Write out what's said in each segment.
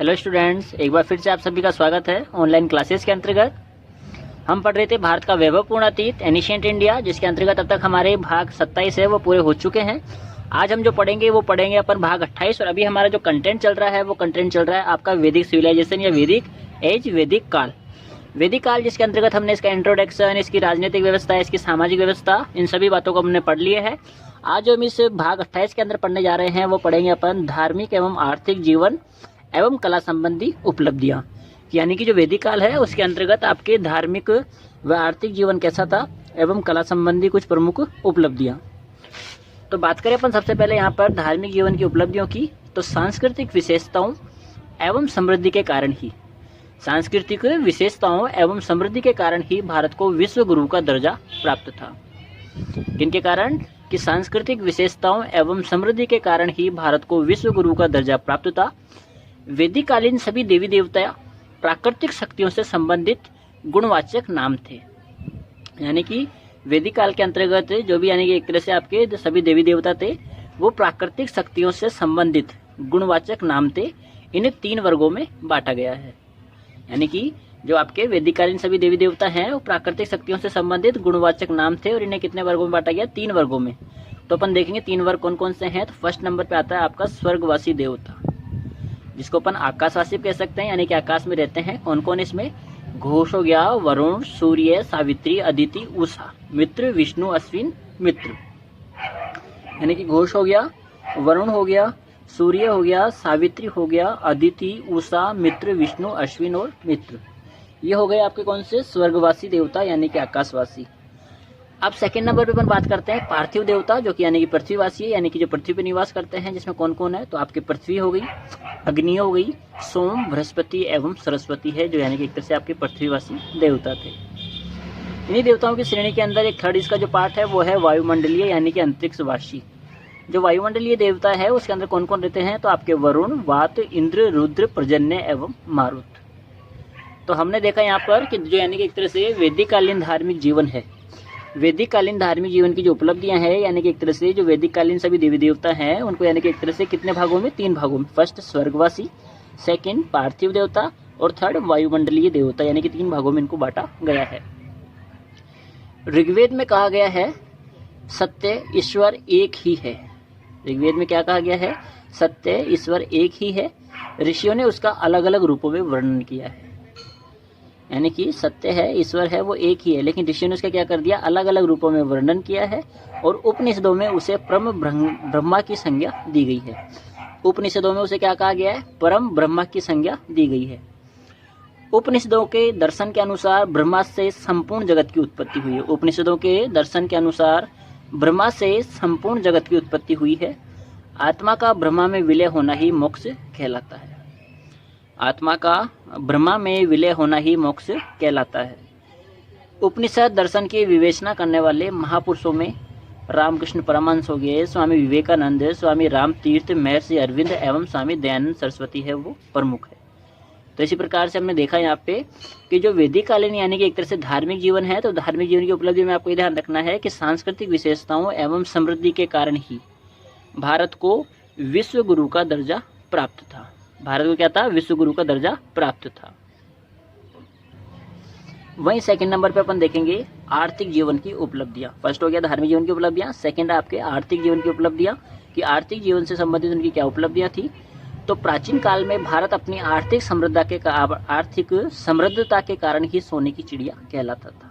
Hello students, एक बार फिर से आप सभी का स्वागत है ऑनलाइन क्लासेस के अंतर्गत। हम पढ़ रहे थे भारत का वैभवपूर्ण अतीत एनिशिएंट इंडिया, जिसके अंतर्गत अब तक हमारे भाग 27 है वो पूरे हो चुके हैं। आज हम जो पढ़ेंगे वो पढ़ेंगे अपन भाग 28। और अभी हमारा जो कंटेंट चल रहा है वो कंटेंट चल रहा है आपका वैदिक सिविलाइजेशन या वैदिक एज, वैदिक काल। वैदिक काल जिसके अंतर्गत हमने इसका इंट्रोडक्शन, इसकी राजनीतिक व्यवस्था, इसकी सामाजिक व्यवस्था, इन सभी बातों को हमने पढ़ लिया है। आज जो हम इस भाग 28 के अंदर पढ़ने जा रहे हैं वो पढ़ेंगे अपन धार्मिक एवं आर्थिक जीवन एवं कला संबंधी उपलब्धियां। यानी कि जो वैदिक काल है उसके अंतर्गत आपके धार्मिक व आर्थिक जीवन कैसा था एवं कला संबंधी कुछ प्रमुख उपलब्धियां। तो बात करें अपन सबसे पहले यहाँ पर धार्मिक जीवन की उपलब्धियों की, तो सांस्कृतिक विशेषताओं एवं समृद्धि के कारण ही भारत को विश्व गुरु का दर्जा प्राप्त था। किनके कारण? कि सांस्कृतिक विशेषताओं एवं समृद्धि के कारण ही भारत को विश्व गुरु का दर्जा प्राप्त था। वैदिक कालीन सभी देवी देवता प्राकृतिक शक्तियों से संबंधित गुणवाचक नाम थे। यानी कि वैदिक काल के अंतर्गत जो भी यानी कि एक तरह से आपके जो सभी देवी देवता थे वो प्राकृतिक शक्तियों से संबंधित गुणवाचक नाम थे। इन्हें 3 वर्गों में बांटा गया है। यानी कि जो आपके वैदिक कालीन सभी देवी देवता हैं वो प्राकृतिक शक्तियों से संबंधित गुणवाचक नाम थे और इन्हें कितने वर्गों में बांटा गया? 3 वर्गों में। तो अपन देखेंगे 3 वर्ग कौन कौन से हैं। तो फर्स्ट नंबर पे आता है आपका स्वर्गवासी देवता, जिसको अपन आकाशवासी कह सकते हैं, यानी कि आकाश में रहते हैं। कौन कौन इसमें? घोष हो गया, वरुण, सूर्य, सावित्री, अदिति, उषा, मित्र, विष्णु, अश्विन, मित्र। यानी कि घोष हो गया, वरुण हो गया, सूर्य हो गया, सावित्री हो गया, अदिति, उषा, मित्र, विष्णु, अश्विन और मित्र। ये हो गए आपके कौन से? स्वर्गवासी देवता यानी कि आकाशवासी। अब सेकंड नंबर पे अपन बात करते हैं पार्थिव देवता, जो कि यानी कि पृथ्वीवासी है, यानी कि जो पृथ्वी पर निवास करते हैं। जिसमें कौन कौन है? तो आपके पृथ्वी हो गई, अग्नि हो गई, सोम, बृहस्पति एवं सरस्वती है, जो यानी कि एक तरह से आपके पृथ्वीवासी देवता थे। इन्हीं देवताओं की श्रेणी के अंदर एक थर्ड इसका जो पार्ट है वो है वायुमंडलीय यानी कि अंतरिक्षवासी। जो वायुमंडलीय देवता है उसके अंदर कौन कौन रहते हैं? तो आपके वरुण, वात, इंद्र, रुद्र, पर्जन्य एवं मारुत। तो हमने देखा यहाँ पर कि जो यानी कि एक तरह से वैदिक कालीन धार्मिक जीवन है, वैदिक कालीन धार्मिक जीवन की जो उपलब्धियां हैं, यानी कि एक तरह से जो वैदिक कालीन सभी देवी देवता हैं उनको यानी कि एक तरह से कितने भागों में? 3 भागों में। फर्स्ट स्वर्गवासी, सेकंड पार्थिव देवता और थर्ड वायुमंडलीय देवता, यानी कि 3 भागों में इनको बांटा गया है। ऋग्वेद में कहा गया है सत्य ईश्वर एक ही है। ऋग्वेद में क्या कहा गया है? सत्य ईश्वर एक ही है। ऋषियों ने उसका अलग अलग रूपों में वर्णन किया है। यानी कि सत्य है, ईश्वर है, वो एक ही है, लेकिन ऋषियों ने उसका क्या कर दिया? अलग अलग रूपों में वर्णन किया है। और उपनिषदों में उसे परम ब्रह्मा की संज्ञा दी गई है। उपनिषदों में उसे क्या कहा गया है? परम ब्रह्मा की संज्ञा दी गई है। उपनिषदों के दर्शन के अनुसार ब्रह्मा से संपूर्ण जगत की उत्पत्ति हुई है। उपनिषदों के दर्शन के अनुसार ब्रह्मा से संपूर्ण जगत की उत्पत्ति हुई है। आत्मा का ब्रह्मा में विलय होना ही मोक्ष कहलाता है। आत्मा का ब्रह्मा में विलय होना ही मोक्ष कहलाता है। उपनिषद दर्शन की विवेचना करने वाले महापुरुषों में रामकृष्ण परमहंस हो गए, स्वामी विवेकानंद, स्वामी राम तीर्थ, महर्षि अरविंद एवं स्वामी दयानंद सरस्वती है, वो प्रमुख है। तो इसी प्रकार से हमने देखा यहाँ पे कि जो वैदिक कालीन यानी कि एक तरह से धार्मिक जीवन है, तो धार्मिक जीवन की उपलब्धि में आपको ध्यान रखना है कि सांस्कृतिक विशेषताओं एवं समृद्धि के कारण ही भारत को विश्व गुरु का दर्जा प्राप्त था। भारत को क्या था? विश्व गुरु का दर्जा प्राप्त था। वहीं सेकंड नंबर पे अपन देखेंगे आर्थिक जीवन की उपलब्धियां। फर्स्ट हो गया धार्मिक जीवन की उपलब्धियां, सेकंड आपके आर्थिक जीवन की उपलब्धियां कि आर्थिक जीवन से संबंधित उनकी क्या उपलब्धियां थी। तो प्राचीन काल में भारत अपनी आर्थिक समृद्धता के कारण ही सोने की चिड़िया कहलाता था।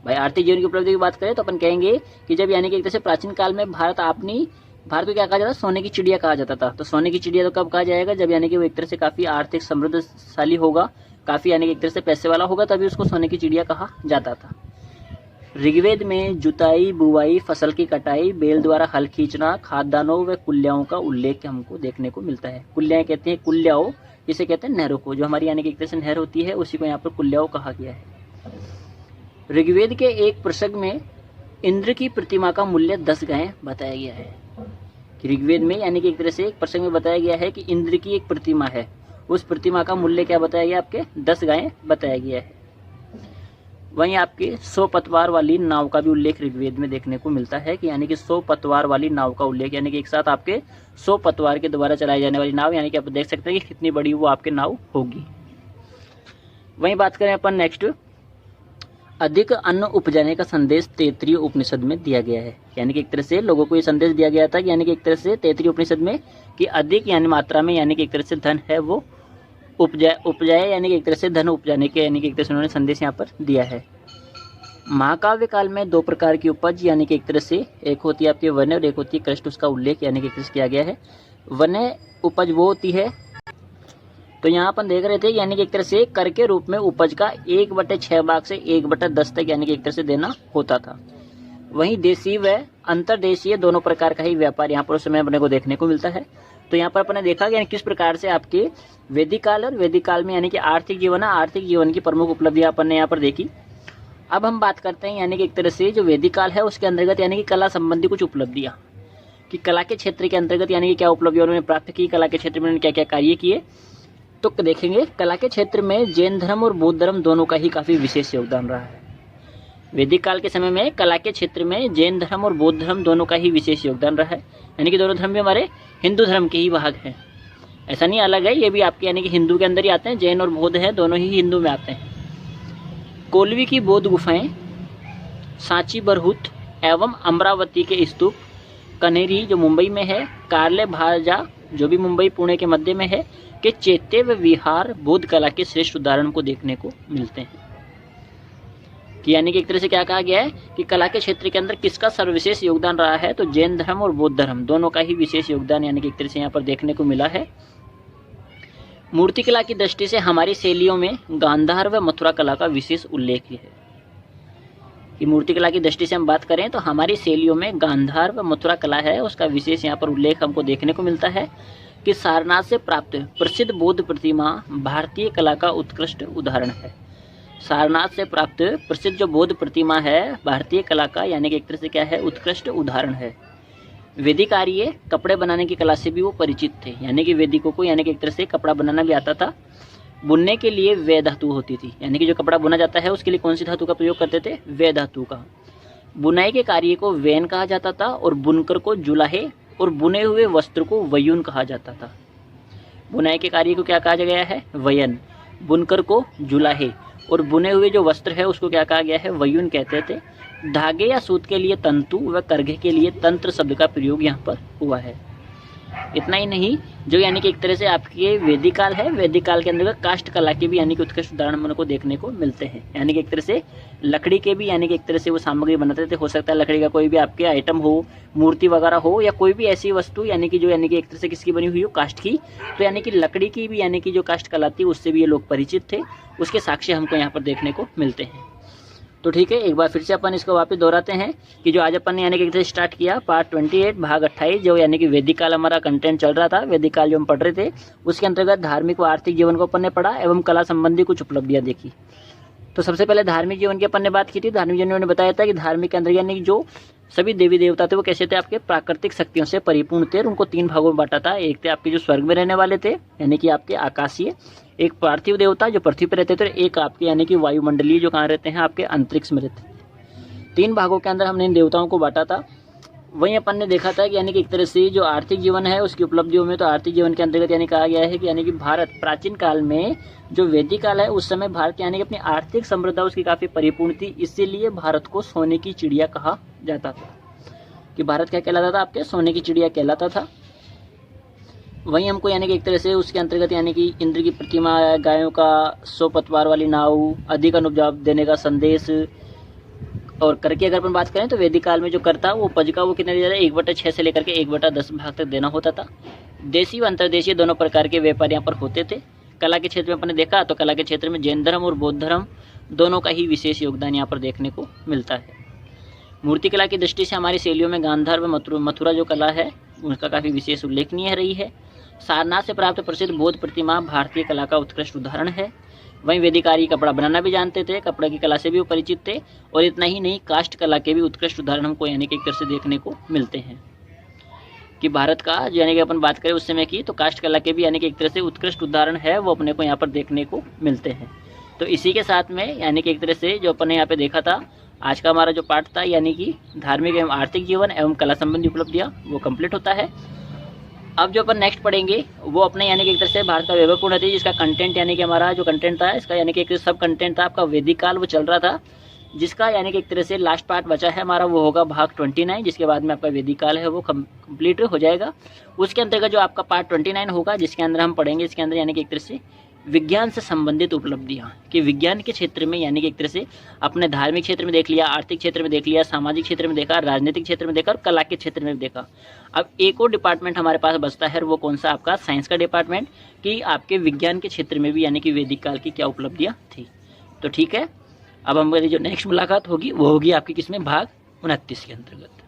भाई आर्थिक जीवन की उपलब्धि की बात करें तो अपन कहेंगे कि जब यानी कि एक तरह से प्राचीन काल में भारत को क्या कहा जाता? सोने की चिड़िया कहा जाता था। तो सोने की चिड़िया तो कब कहा जाएगा? जब यानी कि वो एक तरह से काफी आर्थिक समृद्धशाली होगा, काफी यानी कि एक तरह से पैसे वाला होगा, तभी उसको सोने की चिड़िया कहा जाता था। ऋग्वेद में जुताई, बुवाई, फसल की कटाई, बैल द्वारा हल खींचना, खाद्यान्नों व कुल्याओं का उल्लेख हमको देखने को मिलता है। कुल्याएं कहते हैं कुल्याओं, जिसे कहते हैं नहरों को, जो हमारी यानी कि एक तरह से नहर होती है उसी को यहाँ पर कुल्याओं कहा गया है। ऋग्वेद के एक प्रसंग में इंद्र की प्रतिमा का मूल्य 10 गायें बताया गया है। ऋग्वेद में यानी कि एक तरह से एक प्रसंग में बताया गया है कि इंद्र की एक प्रतिमा है, उस प्रतिमा का मूल्य क्या बताया गया? आपके 10 गायें बताया गया है। वहीं आपके 100 पतवार वाली नाव का भी उल्लेख ऋग्वेद में देखने को मिलता है कि यानी कि 100 पतवार वाली नाव का उल्लेख, यानी कि एक साथ आपके 100 पतवार के द्वारा चलाई जाने वाली नाव, यानी कि आप देख सकते हैं कि कितनी बड़ी वो आपके नाव होगी। वहीं बात करें अपन नेक्स्ट, अधिक अन्न उपजाने का संदेश तैत्तिरीय उपनिषद में दिया गया है। यानी कि एक तरह से लोगों को ये संदेश दिया गया था कि यानी कि एक तरह से तैत्तिरीय उपनिषद में कि अधिक यानी मात्रा में यानी कि एक तरह से धन है वो उपजाए, यानी कि एक तरह से धन उपजाने के यानी कि एक तरह से उन्होंने संदेश यहाँ पर दिया है। महाकाव्य काल में 2 प्रकार की उपज यानी कि एक तरह से एक होती है आपकी वन्य और एक होती है कृष्ट, उसका उल्लेख यानी कि एक तरह से किया गया है। वन्य उपज वो होती है, तो यहाँ अपन देख रहे थे यानी कि एक तरह से कर के रूप में उपज का 1/6 भाग से 1/10 तक यानी कि एक तरह से देना होता था। वहीं देशी व अंतरदेशीय दोनों प्रकार का ही व्यापार यहाँ पर उस समय अपने को देखने को मिलता है। तो यहाँ पर अपने देखा कि किस प्रकार से आपके वैदिक काल और वैदिक काल में यानी कि आर्थिक जीवन की प्रमुख उपलब्धियां अपन ने यहाँ पर देखी। अब हम बात करते हैं यानी कि एक तरह से जो वैदिक काल है उसके अंतर्गत यानी कि कला संबंधी कुछ उपलब्धियां, कि कला के क्षेत्र के अंतर्गत यानी कि क्या उपलब्धियां उन्होंने प्राप्त की, कला के क्षेत्र में उन्होंने क्या क्या कार्य किए। तो देखेंगे कला के क्षेत्र में जैन धर्म और बौद्ध धर्म दोनों का ही काफी विशेष योगदान रहा है। वैदिक काल के समय में कला के क्षेत्र में जैन धर्म और बौद्ध धर्म दोनों का ही विशेष योगदान रहा है, यानी कि दोनों धर्म भी हमारे हिंदू धर्म के ही भाग हैं, ऐसा नहीं अलग है, ये भी आपके यानी कि हिंदू के अंदर ही आते हैं, जैन और बौद्ध है दोनों ही हिंदू में आते हैं। कोलवी की बौद्ध गुफाएं, सांची बरहुत एवं अमरावती के स्तूप, कनेरी जो मुंबई में है, कार्ले भाजा जो भी मुंबई पुणे के मध्य में है, के चैत्य व विहार बौद्ध कला के श्रेष्ठ उदाहरण को देखने को मिलते हैं। कि यानी कि एक तरह से क्या कहा गया है कि कला के क्षेत्र के अंदर किसका सर्वविशेष योगदान रहा है, तो जैन धर्म और बौद्ध धर्म दोनों का ही विशेष योगदान यानी कि एक तरह से यहाँ पर देखने को मिला है। मूर्तिकला की दृष्टि से हमारी शैलियों में गांधार व मथुरा कला का विशेष उल्लेख है। कि मूर्तिकला की दृष्टि से हम बात करें तो हमारी शैलियों में गांधार व मथुरा कला है, उसका विशेष यहाँ पर उल्लेख हमको देखने को मिलता है। कि सारनाथ से प्राप्त प्रसिद्ध बौद्ध प्रतिमा भारतीय कला का उत्कृष्ट उदाहरण है। सारनाथ से प्राप्त प्रसिद्ध जो बौद्ध प्रतिमा है भारतीय कला का यानी कि एक तरह से क्या है, उत्कृष्ट उदाहरण है। वैदिक आर्य कपड़े बनाने की कला से भी वो परिचित थे, यानी कि वैदिकों को यानी कि एक तरह से कपड़ा बनाना भी आता था। बुनने के लिए वे धातु होती थी, यानी कि जो कपड़ा बुना जाता है उसके लिए कौन सी धातु का प्रयोग करते थे, वे धातु का। बुनाई के कार्य को वैन कहा जाता था और बुनकर को जुलाहे और बुने हुए वस्त्र को वयून कहा जाता था। बुनाई के कार्य को क्या कहा गया है, वयन, बुनकर को जुलाहे और बुने हुए जो वस्त्र है उसको क्या कहा गया है, वयून कहते थे। धागे या सूत के लिए तंतु व करघे के लिए तंत्र शब्द का प्रयोग यहाँ पर हुआ है। इतना ही नहीं, जो यानी कि एक तरह से आपके वैदिक काल है, वैदिक काल के अंदर काष्ठ कला के भी यानी कि उत्कृष्ट उदाहरण मन को देखने को मिलते हैं। यानी कि एक तरह से लकड़ी के भी यानी कि एक तरह से वो सामग्री बनाते थे, हो सकता है लकड़ी का कोई भी आपके आइटम हो, मूर्ति वगैरह हो या कोई भी ऐसी वस्तु यानी कि जो यानी कि एक तरह से किसकी बनी हुई हो, काष्ठ की। तो यानी कि लकड़ी की भी यानी कि जो काष्ठ कला थी उससे भी ये लोग परिचित थे, उसके साक्ष्य हमको यहाँ पर देखने को मिलते हैं। तो ठीक है, एक बार फिर से अपन इसको वापस दोहराते हैं कि जो आज अपन ने यानी कि स्टार्ट किया पार्ट 28 भाग 28, जो यानी कि वैदिक काल हमारा कंटेंट चल रहा था, वैदिक काल जो हम पढ़ रहे थे उसके अंतर्गत धार्मिक व आर्थिक जीवन को अपन ने पढ़ा एवं कला संबंधी कुछ उपलब्धियां देखी। तो सबसे पहले धार्मिक जीवन की अपन ने बात की थी। धार्मिक जीवन ने बताया था कि धार्मिक के अंदर यानी कि जो सभी देवी देवता थे वो कैसे थे, आपके प्राकृतिक शक्तियों से परिपूर्ण थे और उनको 3 भागों में बांटा था। एक थे आपके जो स्वर्ग में रहने वाले थे यानी कि आपके आकाशीय, एक पार्थिव देवता जो पृथ्वी पर रहते थे, एक आपके यानी कि वायुमंडलीय जो कहाँ रहते हैं, आपके अंतरिक्ष में रहते थे। 3 भागों के अंदर हमने इन देवताओं को बांटा था। वहीं अपन ने देखा था कि यानी कि एक तरह से जो आर्थिक जीवन है उसकी उपलब्धियों में, तो आर्थिक जीवन के अंतर्गत यानी कहा गया है कि यानी कि भारत प्राचीन काल में जो वैदिक काल है उस समय भारत यानी कि अपनी आर्थिक समृद्धता उसकी काफ़ी परिपूर्ण थी, इसीलिए भारत को सोने की चिड़िया कहा जाता था। कि भारत क्या कहलाता था, आपके सोने की चिड़िया कहलाता था। वहीं हमको यानी कि एक तरह से उसके अंतर्गत यानी कि इंद्र की प्रतिमा, गायों का 100 पतवार वाली नाव, अधिक अनुपजाऊ देने का संदेश, और कर की अगर अपन बात करें तो वैदिक काल में जो कर था वो उपज का वो कितने दिया जाए, 1/6 से लेकर के 1/10 भाग तक देना होता था। देशी व अंतर्देशीय दोनों प्रकार के व्यापार यहाँ पर होते थे। कला के क्षेत्र में अपन ने देखा तो कला के क्षेत्र में जैन धर्म और बौद्ध धर्म दोनों का ही विशेष योगदान यहाँ पर देखने को मिलता है। मूर्तिकला की दृष्टि से हमारी शैलियों में गांधार व मथुरा जो कला है उसका काफ़ी विशेष उल्लेखनीय रही है। सारनाथ से प्राप्त प्रसिद्ध बौद्ध प्रतिमा भारतीय कला का उत्कृष्ट उदाहरण है। वहीं वैदिक आर्य कपड़ा बनाना भी जानते थे, कपड़े की कला से भी वो परिचित थे, और इतना ही नहीं काष्ठ कला के भी उत्कृष्ट उदाहरण हमको यानी कि एक तरह से देखने को मिलते हैं। कि भारत का यानी कि अपन बात करें उस समय की तो काष्ठ कला के भी यानी कि एक तरह से उत्कृष्ट उदाहरण है वो अपने को यहाँ पर देखने को मिलते हैं। तो इसी के साथ में यानी कि एक तरह से जो अपन ने यहाँ पे देखा था, आज का हमारा जो पाठ था यानी कि धार्मिक एवं आर्थिक जीवन एवं कला संबंधी उपलब्धियाँ, वो कंप्लीट होता है। अब जो अपन नेक्स्ट पढ़ेंगे वो अपने यानी कि एक तरह से भारत का वैभवपूर्ण अतीत, जिसका कंटेंट यानी कि हमारा जो कंटेंट था इसका यानी कि एक सब कंटेंट था आपका वैदिक काल, वो चल रहा था, जिसका यानी कि एक तरह से लास्ट पार्ट बचा है हमारा, वो होगा भाग 29, जिसके बाद में आपका वैदिक काल है वो कंप्लीट हो जाएगा। उसके अंतर्गत जो आपका पार्ट 29 होगा, जिसके अंदर हम पढ़ेंगे इसके अंदर यानी कि एक तरह से विज्ञान से संबंधित उपलब्धियाँ, कि विज्ञान के क्षेत्र में यानी कि एक तरह से अपने धार्मिक क्षेत्र में देख लिया, आर्थिक क्षेत्र में देख लिया, सामाजिक क्षेत्र में देखा, राजनीतिक क्षेत्र में देखा और कला के क्षेत्र में देखा। अब एक और डिपार्टमेंट हमारे पास बचता है, वो कौन सा, आपका साइंस का डिपार्टमेंट, कि आपके विज्ञान के क्षेत्र में भी यानी कि वैदिक काल की क्या उपलब्धियाँ थी। तो ठीक है, अब हमारी जो नेक्स्ट मुलाकात होगी वो होगी आपकी किसमें, भाग 29 के अंतर्गत।